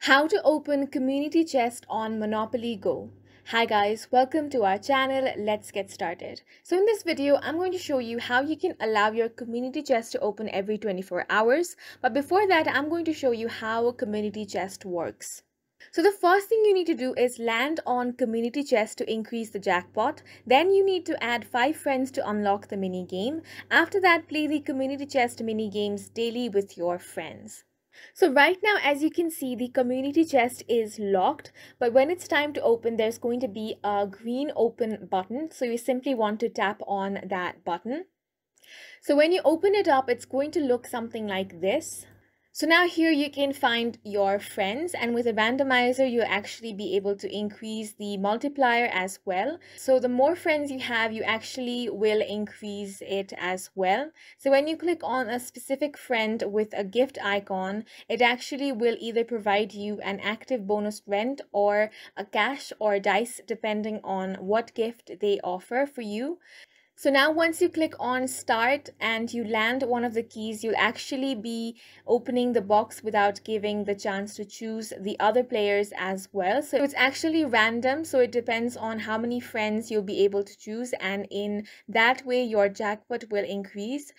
How to open community chest on Monopoly Go. Hi guys, welcome to our channel. Let's get started. So in this video, I'm going to show you how you can allow your community chest to open every 24 hours. But before that, I'm going to show you how a community chest works. So the first thing you need to do is land on community chest to increase the jackpot. Then you need to add 5 friends to unlock the mini game. After that, play the community chest mini games daily with your friends. So right now, as you can see, the community chest is locked, but when it's time to open, there's going to be a green open button. So you simply want to tap on that button. So when you open it up, it's going to look something like this. So now here you can find your friends, and with a randomizer you'll actually be able to increase the multiplier as well. So the more friends you have, you actually will increase it as well. So when you click on a specific friend with a gift icon, it actually will either provide you an active bonus friend or a cash or dice depending on what gift they offer for you. So now once you click on start and you land one of the keys, you'll actually be opening the box without giving the chance to choose the other players as well. So it's actually random, so it depends on how many friends you'll be able to choose, and in that way your jackpot will increase.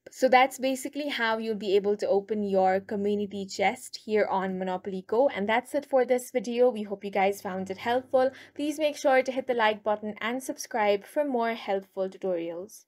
So that's basically how you'll be able to open your community chest here on Monopoly Go. And that's it for this video. We hope you guys found it helpful. Please make sure to hit the like button and subscribe for more helpful tutorials.